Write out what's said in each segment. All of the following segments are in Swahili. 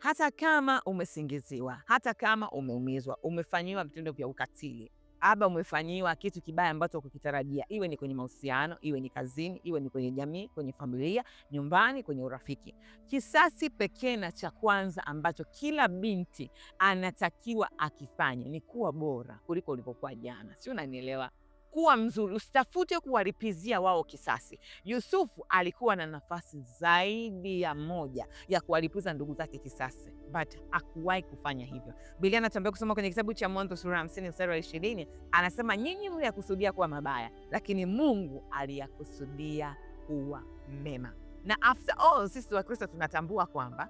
hata kama umesingiziwa, hata kama umeumizwa, umefanyiwa vitendo vya ukatili, aba umefanyiwa kitu kibaya ambacho hukukitarajia, iwe ni kwenye mahusiano, iwe ni kazini, iwe ni kwenye jamii, kwenye familia, nyumbani, kwenye urafiki. Kisasi pekee na cha kwanza ambacho kila binti anatakiwa akifanye ni kuwa bora kuliko ulivyokuwa jana. Sio, unanielewa? Kuwa mzuri, usitafute kuwaripizia wao kisasi. Yusufu alikuwa na nafasi zaidi ya moja ya kuwalipiza ndugu zake kisasi, but hakuwahi kufanya hivyo. Biblia anatuambia kusoma kwenye kitabu cha Mwanzo sura 50 mstari wa 20, anasema nyinyi mliyakusudia kuwa mabaya, lakini Mungu aliyakusudia kuwa mema. Na after all, sisi Wakristo tunatambua kwamba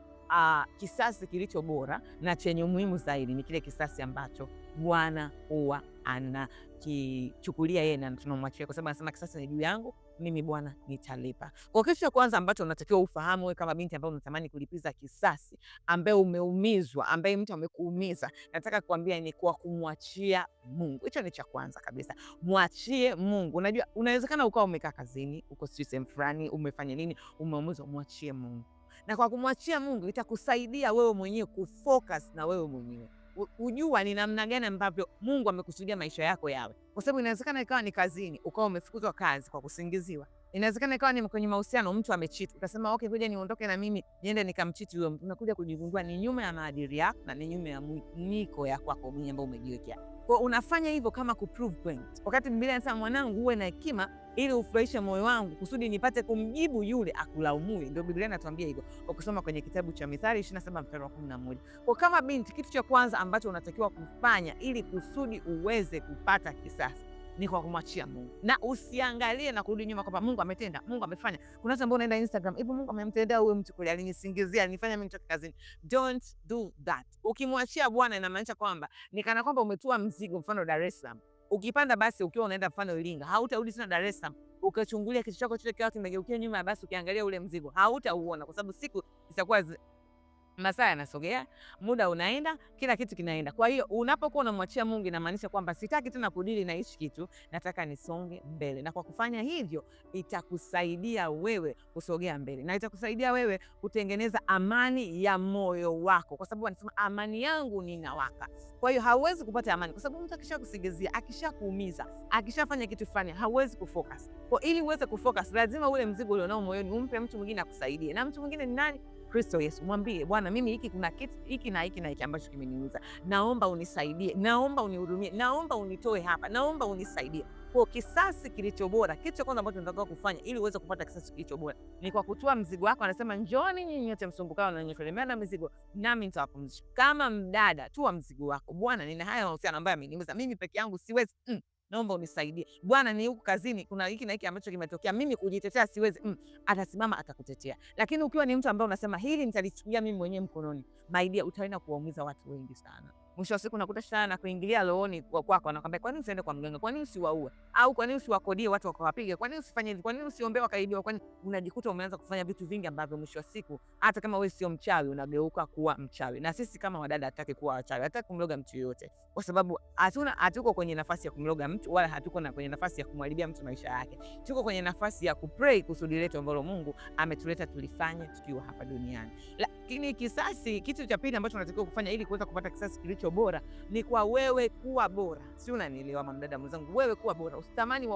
kisasi kilicho bora na chenye umuhimu zaidi ni kile kisasi ambacho Bwana huwa anakichukulia yeye na tunamwachia, kwa sababu anasema kisasi ni juu yangu, mimi Bwana nitalipa. Kwa kitu cha kwanza ambacho unatakiwa ufahamu wewe kama binti ambaye unatamani kulipiza kisasi, ambaye umeumizwa, ambaye mtu amekuumiza, nataka kuambia ni kwa kumwachia Mungu. Hicho ni cha kwanza kabisa. Mwachie Mungu. Unajua, unawezekana ukawa umekaa kazini, uko sehemu fulani, umefanya nini, umeumizwa, mwachie Mungu. Na kwa kumwachia Mungu itakusaidia wewe mwenyewe kufocus na wewe mwenyewe. Ujua ni namna gani ambavyo Mungu amekusudia maisha yako yawe. Kwa sababu inawezekana ikawa ni kazini, ukawa umefukuzwa kazi kwa kusingiziwa. Inawezekana ikawa ni kwenye mahusiano, mtu amecheat. Utasema okay, ngoja niondoke na mimi niende nikamcheat huyo mtu. Unakuja kujigundua ni nyume ya maadili yako na ni nyume ya mwiko ya kwako mwenyewe ambao umejiwekea. Kwa unafanya hivyo kama ku prove point. Wakati Biblia inasema mwanangu, uwe na hekima ili ufurahishe moyo wangu kusudi nipate kumjibu yule akulaumue. Ndio Biblia inatuambia hivyo. Kwa kusoma kwenye kitabu cha Mithali 27 mstari wa 11. Kwa kama binti, kitu cha kwanza ambacho unatakiwa kufanya ili kusudi uweze kupata kisasi ni kwa kumwachia Mungu. Na usiangalie na kurudi nyuma kwamba Mungu ametenda, Mungu amefanya. Kuna watu ambao unaenda Instagram, hivi Mungu amemtendea huyo mtu kule, alinisingizia, alinifanya mimi nitoke kazini. Don't do that. Ukimwachia Bwana inamaanisha kwamba ni kana kwamba umetua mzigo, mfano Dar es Salaam. Ukipanda basi ukiwa unaenda mfano Iringa, hautarudi tena Dar es Salaam. Ukachungulia kichwa chako chote kiwa kimegeukia nyuma ya basi, ukiangalia ule mzigo, hautauona kwa sababu siku itakuwa masaa yanasogea, muda unaenda, kila kitu kinaenda. Kwa hiyo unapokuwa unamwachia Mungu inamaanisha kwamba sitaki tena kudili na hichi kitu, nataka nisonge mbele. Na kwa kufanya hivyo itakusaidia wewe kusogea mbele na itakusaidia wewe kutengeneza amani ya moyo wako, kwa sababu anasema amani yangu ninawapa. Kwa hiyo hauwezi kupata amani kwa sababu mtu akishakusingizia, akishakuumiza, akishafanya kitu fulani, hauwezi kufocus. Kwa ili uweze kufocus, lazima ule mzigo ulionao moyoni umpe mtu mwingine akusaidie. Na mtu mwingine ni nani? Kristo Yesu. Mwambie Bwana, mimi hiki kuna kitu hiki na hiki na hiki ambacho kimeniumiza, naomba unisaidie, naomba unihurumie, naomba unitoe hapa, naomba unisaidie. Kwa kisasi kilicho bora, kitu cha kwanza ambacho tunataka kufanya ili uweze kupata kisasi kilicho bora ni kwa kutoa mzigo wako. Anasema njooni nyinyi nyote msumbukao na wenye kulemewa na mizigo, nami nitawapumzisha. Kama mdada, toa mzigo wako. Bwana, nina haya mahusiano ambayo ameniumiza, mimi peke yangu siwezi, naomba unisaidie. Bwana, ni huku kazini kuna hiki na hiki ambacho kimetokea, mimi kujitetea siwezi. Atasimama atakutetea. Lakini ukiwa ni mtu ambaye unasema hili nitalichukulia mimi mwenyewe mkononi, my dear, utaenda kuwaumiza watu wengi sana. Mwisho wa siku unakuta shetani na kuingilia rohoni kwako, anakuambia kwa nini usiende kwa mganga? Kwa nini usiwaue? Au kwa nini usiwakodie watu wakawapige? Kwa nini usifanye hivi? Kwa nini usiombee wakaibiwa? Kwa nini? Unajikuta umeanza kufanya vitu vingi ambavyo mwisho wa siku hata kama wewe sio mchawi unageuka kuwa mchawi. Na sisi kama wadada hataki kuwa wachawi, hataki kumloga mtu yoyote, kwa sababu hatuko kwenye nafasi ya kumloga mtu wala hatuko kwenye nafasi ya kumharibia mtu maisha yake. Tuko kwenye nafasi ya kupray kusudi letu ambalo Mungu ametuleta tulifanye tukiwa hapa duniani. Lakini kisasi, kitu cha pili ambacho unatakiwa kufanya ili kuweza kupata kisasi kilicho bora ni kwa wewe kuwa bora. Si unanielewa mdada mwenzangu? Wewe kuwa bora. Usitamani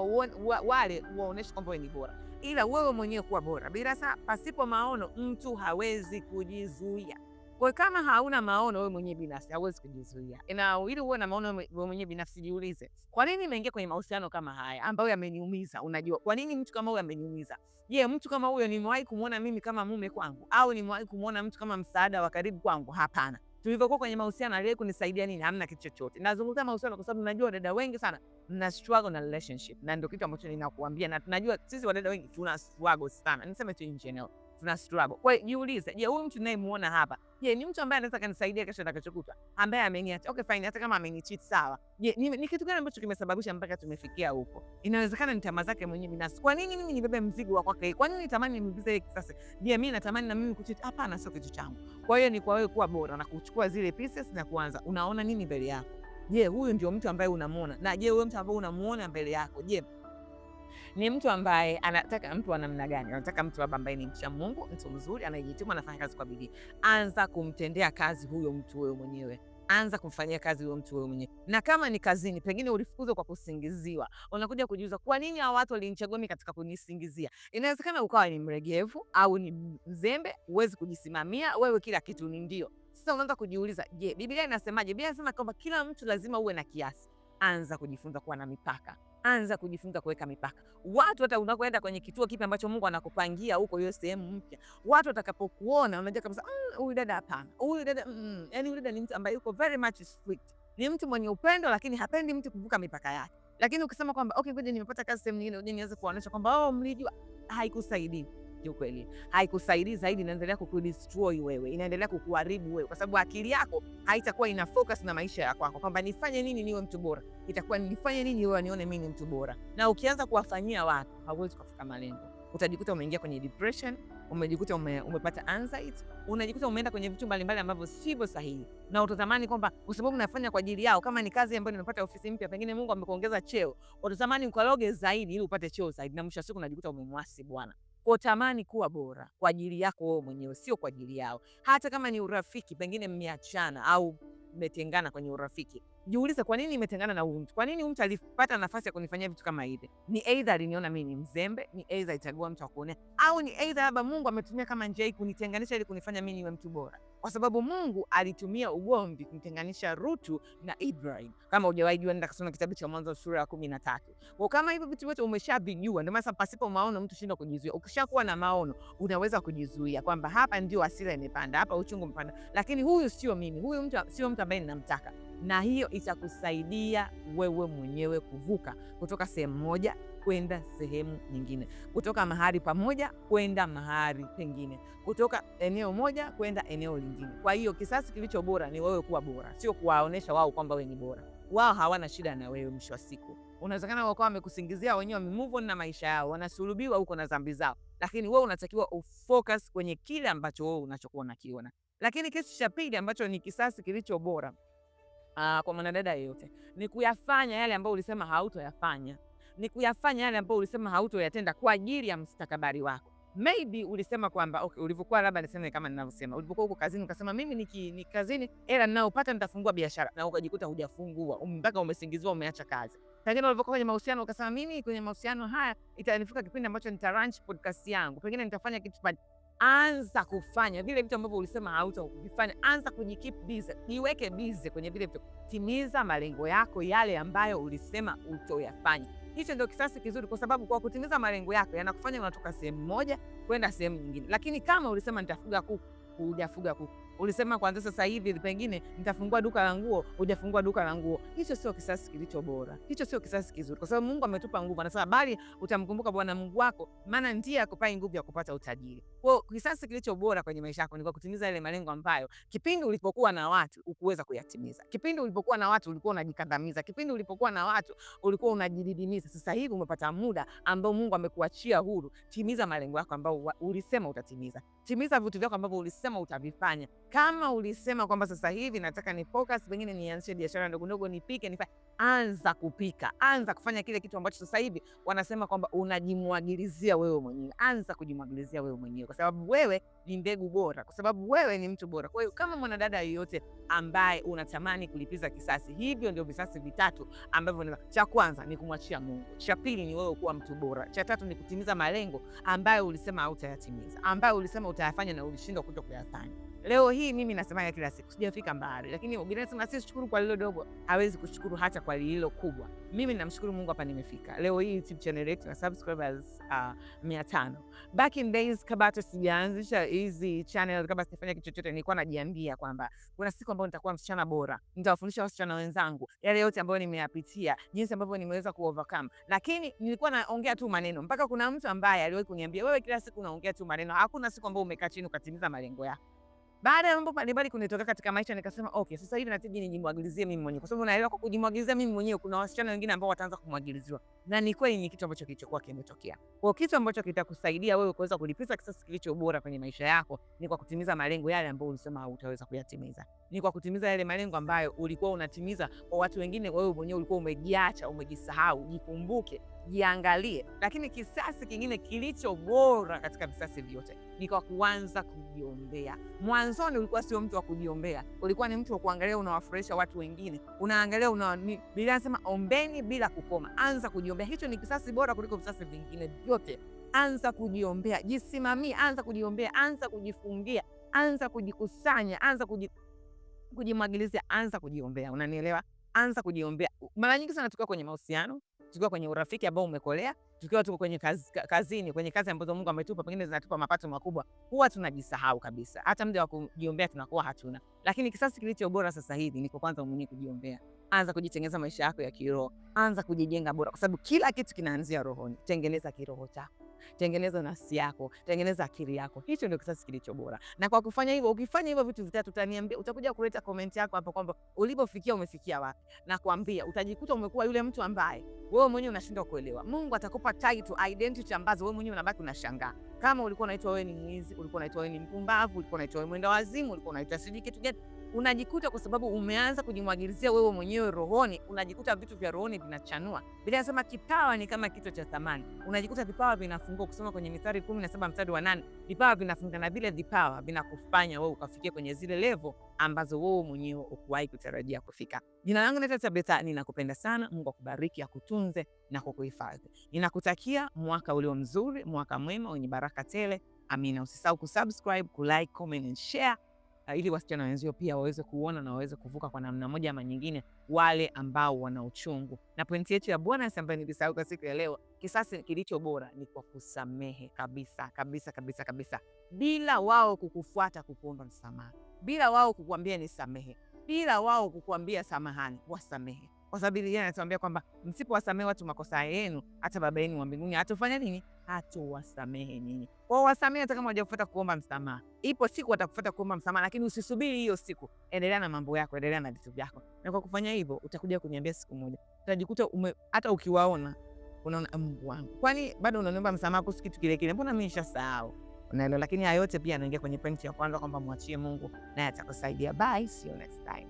wale waoneshe kwamba wewe ni bora, ila wewe mwenyewe kuwa bora. Bila sasa, pasipo maono mtu hawezi kujizuia. Kwa kama hauna maono wewe mwenyewe binafsi hauwezi kujizuia. Na ili uwe na maono wewe mwenyewe binafsi, jiulize, kwa nini nimeingia kwenye mahusiano kama haya ambayo yameniumiza? Unajua kwa nini mtu kama huyo ameniumiza? Je, mtu kama huyo nimewahi kumuona mimi kama mume kwangu, au nimewahi kumuona mtu kama msaada wa karibu kwangu? Hapana. Tulivyokuwa kwenye mahusiano aliye kunisaidia nini? Hamna kitu chochote. Nazungumza mahusiano kwa sababu najua dada wengi sana mna struggle na relationship, na ndio kitu ambacho ninakuambia, na tunajua sisi wadada wengi tuna struggle sana. Niseme tu in general tuna struggle. Kwa hiyo jiulize, je, huyu mtu ninayemuona hapa, je, ni mtu ambaye anaweza kanisaidia kesho atakachokutwa? Ambaye ameniacha, okay fine, hata kama amenicheat sawa. Je, ni kitu gani ambacho kimesababisha mpaka tumefikia huko? Inawezekana ni tamaa zake mwenyewe binafsi. Kwa nini mimi nibebe mzigo wa kwake? Kwa nini nitamani nimlipize yeye kisasi? Je, mimi natamani na mimi kucheat? Hapana, sio kitu changu. Kwa hiyo ni kwa wewe kuwa bora na kuchukua zile pieces na kuanza. Unaona nini mbele yako? Je, huyu ndio mtu ambaye unamuona? Na je, huyo mtu ambaye unamuona mbele yako, je, Ni mtu ambaye anataka mtu wa namna gani? Anataka mtu labda ambaye ni mcha Mungu, mtu mzuri, anayejituma, anafanya kazi kwa bidii. Anza kumtendea kazi huyo mtu wewe mwenyewe. Anza kumfanyia kazi huyo mtu wewe mwenyewe. Na kama ni kazini, pengine ulifukuzwa kwa kusingiziwa, unakuja kujiuliza, kwa nini hao watu walinichagua mimi katika kunisingizia? Inawezekana ukawa ni mlegevu au ni mzembe, huwezi kujisimamia, wewe kila kitu ni ndio. Sasa unaanza kujiuliza, je, Biblia inasemaje? Biblia inasema kwamba kila mtu lazima uwe na kiasi. Anza kujifunza kuwa na mipaka. Anza kujifunza kuweka mipaka. Watu hata unakoenda kwenye kituo kipi ambacho Mungu anakupangia huko, hiyo sehemu mpya, watu watakapokuona unajua kabisa huyu dada hapana, huyu dada yani huyu dada ni mtu ambaye yuko very much strict, ni mtu mwenye upendo, lakini hapendi mtu kuvuka mipaka yake. Lakini ukisema kwamba okay, ngoja nimepata kazi sehemu nyingine, ngoja nianze kuonesha kwamba mlijua, haikusaidii. Kiukweli haikusaidii, zaidi inaendelea kukudestroy wewe, inaendelea kukuharibu wewe, kwa sababu akili yako haitakuwa ina focus na maisha ya kwako, kwamba nifanye nini niwe mtu bora. Itakuwa nifanye nini wewe nione mimi ni mtu bora. Na ukianza kuwafanyia watu, hauwezi kufika malengo. Utajikuta umeingia kwenye depression, umejikuta umepata anxiety, unajikuta umeenda kwenye vitu mbalimbali ambavyo sivyo sahihi, na utatamani kwamba kwa sababu unafanya kwa ajili yao, kama ni kazi ambayo nimepata ofisi mpya, pengine Mungu amekuongeza cheo, utatamani ukaloge zaidi ili upate cheo zaidi, na mwisho wa siku unajikuta umemwasi Bwana. Kwa tamani kuwa bora kwa ajili yako wewe mwenyewe, sio kwa ajili yao. Hata kama ni urafiki, pengine mmeachana au mmetengana kwenye urafiki, jiulize, kwa nini nimetengana na huyu mtu? Kwa nini huyu mtu alipata nafasi ya kunifanyia vitu kama hivi? Ni either aliniona mimi ni mzembe, ni either alichagua mtu wa kuonea, au ni either labda Mungu ametumia kama njia hii kunitenganisha ili kunifanya mimi niwe mtu bora. Kwa sababu Mungu alitumia ugomvi kumtenganisha Rutu na Ibrahim. Kama hujawahi jua, nenda kusoma kitabu cha Mwanzo sura ya 13. Kwa kama hivyo vitu vyote umeshavijua, ndio maana pasipo maono mtu shindwa kujizuia. Ukishakuwa na maono unaweza kujizuia kwamba hapa ndio hasira imepanda, hapa uchungu umepanda, lakini huyu sio mimi, huyu mtu sio mtu ambaye ninamtaka. Na hiyo itakusaidia wewe mwenyewe kuvuka kutoka sehemu moja kwenda sehemu nyingine, kutoka mahali pamoja kwenda mahali pengine, kutoka eneo moja kwenda eneo lingine. Kwa hiyo kisasi kilicho bora ni wewe kuwa bora, sio kuwaonesha wao kwamba wewe ni bora. Wao hawana shida na wewe. Mwisho wa siku unawezekana wao wamekusingizia wenyewe, wamemove on na maisha yao, wanasulubiwa huko na dhambi zao, lakini wewe unatakiwa ufocus kwenye kile ambacho wewe unachokuwa unakiona. Lakini kitu cha pili ambacho ni kisasi kilicho bora kwa mwanadada yeyote ni kuyafanya yale ambayo ulisema hautoyafanya, ni kuyafanya yale ambayo ulisema hautoyatenda kwa ajili ya mustakabali wako. Maybe ulisema kwamba okay, ulivyokuwa labda niseme kama ninavyosema, ulivyokuwa huko kazini ukasema mimi ni kazini hela ninayopata nitafungua biashara, na ukajikuta hujafungua mpaka umesingiziwa umeacha kazi. Pengine ulivyokuwa kwenye mahusiano ukasema mimi kwenye mahusiano haya itanifika kipindi ambacho nitaranch podcast yangu, pengine nitafanya kitu. Anza kufanya vile vitu ambavyo ulisema hautakuvifanya. Anza kujikeep busy, jiweke busy kwenye vile vitu. Timiza malengo yako yale ambayo ulisema utoyafanya. Hicho ndio kisasi kizuri, kwa sababu kwa kutimiza malengo yako yanakufanya unatoka sehemu moja kwenda sehemu nyingine. Lakini kama ulisema nitafuga kuku, hujafuga kuku. Ulisema kwanza sasa hivi pengine nitafungua duka la nguo, hujafungua duka la nguo. Hicho sio kisasi kilicho bora. Hicho sio kisasi kizuri, kwa sababu Mungu ametupa nguvu. Anasema bali utamkumbuka Bwana Mungu wako, maana ndiye akupaye nguvu ya kupata utajiri. Kwa kisasi kilicho bora kwenye maisha yako ni kwa kutimiza yale malengo ambayo kipindi ulipokuwa na watu ukuweza kuyatimiza. Kipindi ulipokuwa na watu ulikuwa unajikandamiza. Kipindi ulipokuwa na watu ulikuwa unajididimiza. Sasa hivi umepata muda ambao Mungu amekuachia huru. Timiza malengo yako ambao ulisema utatimiza. Timiza vitu vyako ambavyo ulisema utavifanya. Kama ulisema kwamba sasa hivi nataka ni focus, pengine nianzishe biashara ndogo ndogo, nipike, nifanye, anza kupika, anza kufanya kile kitu ambacho sasa hivi wanasema kwamba unajimwagilizia wewe mwenyewe. Anza kujimwagilizia wewe mwenyewe, kwa sababu wewe ni mbegu bora, kwa sababu wewe ni mtu bora. Kwa hiyo kama mwanadada yoyote ambaye unatamani kulipiza kisasi, hivyo ndio visasi vitatu ambavyo cha kwanza ni kumwachia Mungu, cha pili ni wewe kuwa mtu bora, cha tatu ni kutimiza malengo ambayo ulisema hautayatimiza, ambayo ulisema utayafanya na ulishindwa kutokuyafanya. Leo hii mimi nasema kila siku sijafika mbali, lakini binadamu si shukuru kwa lilo dogo, hawezi kushukuru hata kwa lilo kubwa. Mimi namshukuru Mungu hapa nimefika. Leo hii YouTube channel yetu na subscribers 500. Back in days kabla sijaanzisha hizi channel, kabla sifanya kitu chochote, nilikuwa najiambia kwamba kuna siku ambayo nitakuwa msichana bora, nitawafundisha wasichana wenzangu yale yote ambayo nimeyapitia, jinsi ambavyo nimeweza kuovercome. Lakini nilikuwa naongea tu maneno, mpaka kuna mtu ambaye aliwahi kuniambia, wewe kila siku unaongea tu maneno, hakuna siku ambayo umekaa chini ukatimiza malengo yako. Baada ya mambo mbalimbali kunitokea katika maisha, nikasema okay, sasa hivi nataka nijimwagilizie mimi mwenyewe, kwa sababu naelewa kwa kujimwagilizia mimi mwenyewe kuna wasichana wengine ambao wataanza kumwagiliziwa. na ni kweli ni kitu ambacho kilichokuwa kimetokea. Kwa kitu ambacho kitakusaidia wewe kuweza kulipiza kisasi kilicho bora kwenye maisha yako ni kwa kutimiza malengo yale ambayo ulisema hutaweza kuyatimiza. Ni kwa kutimiza yale malengo ambayo ulikuwa unatimiza kwa watu wengine, wewe mwenyewe ulikuwa umejiacha, umejisahau. Jikumbuke, jiangalie. Lakini kisasi kingine kilicho bora katika visasi vyote ni kwa kuanza kujiombea. Mwanzoni ulikuwa sio mtu wa kujiombea, ulikuwa ni mtu wa kuangalia unawafurahisha watu wengine, unaangalia Biblia inasema ombeni bila kukoma. Anza kujiombea. Hicho ni kisasi bora kuliko visasi vingine vyote. Anza kujiombea, jisimamie, anza kujiombea, anza kujifungia, anza kujikusanya, anza kujimwagilizia, anza kujiombea. Unanielewa? Anza kujiombea. Mara nyingi sana tukiwa kwenye mahusiano, tukiwa kwenye urafiki ambao umekolea, tukiwa tuko kwenye kazini, kwenye kazi ambazo Mungu ametupa, pengine zinatupa mapato makubwa, huwa tunajisahau kabisa. Hata muda wa kujiombea tunakuwa hatuna. Lakini kisasi kilicho bora sasa hivi ni kwa kwanza mwenyewe kujiombea. Anza kujitengeneza maisha yako ya kiroho. Anza kujijenga bora, kwa sababu kila kitu kinaanzia rohoni. Tengeneza kiroho chako, tengeneza nafsi yako, tengeneza akili yako. Hicho ndio kisasi kilicho bora. Na kwa kufanya hivyo, ukifanya hivyo vitu vitatu, utaniambia, utakuja kuleta comment yako hapo kwamba ulipofikia umefikia wapi. Na kuambia utajikuta umekuwa yule mtu ambaye wewe mwenyewe unashindwa kuelewa. Mungu atakupa title, identity ambazo wewe mwenyewe unabaki unashangaa. Kama ulikuwa unaitwa wewe ni mwizi, ulikuwa unaitwa wewe ni mpumbavu, ulikuwa unaitwa wewe mwenda wazimu, ulikuwa unaitwa sijui kitu gani, unajikuta kwa sababu umeanza kujimwagilizia wewe mwenyewe rohoni, unajikuta vitu vya rohoni vinachanua. Biblia inasema kipawa ni kama kito cha thamani. Unajikuta vipawa vinafungua. Kusoma kwenye Mithali 17 mstari wa 8, vipawa vinafunga, na vile vipawa vinakufanya wewe ukafikia kwenye zile level ambazo wewe mwenyewe ukuwahi kutarajia kufika. Jina langu ni Tabitha, ninakupenda sana. Mungu akubariki, akutunze na kukuhifadhi. Ninakutakia mwaka ulio mzuri, mwaka mwema wenye baraka tele. Amina. Usisahau kusubscribe, kulike, comment and share ili wasichana wenzio pia waweze kuona na waweze kuvuka kwa namna moja ama nyingine, wale ambao wana uchungu. Na pointi yetu ya bonus ambayo nilisahau kwa siku ya leo, kisasi kilicho bora ni kwa kusamehe kabisa kabisa kabisa kabisa, bila wao kukufuata kukuomba msamaha, bila wao kukuambia nisamehe, bila wao kukuambia samahani. Wasamehe, kwa sababu Biblia inatuambia kwamba msipowasamehe watu makosa yenu, hata Baba yenu wa mbinguni hatofanya nini? Hatowasamehe nyinyi. Kwa wasamehe hata kama hawajakufuata kuomba msamaha. Ipo siku watakufuata kuomba msamaha, lakini usisubiri hiyo siku. Endelea na mambo yako, endelea na vitu vyako. Na kwa kufanya hivyo utakuja kuniambia siku moja. Utajikuta hata ukiwaona unaona, Mungu wangu, kwani bado unaniomba msamaha kuhusu kitu kile kile? Mbona mimi nishasahau? Unaelewa? Lakini haya yote pia anaingia kwenye pointi ya kwanza kwamba mwachie Mungu naye atakusaidia. Bye, see you next time.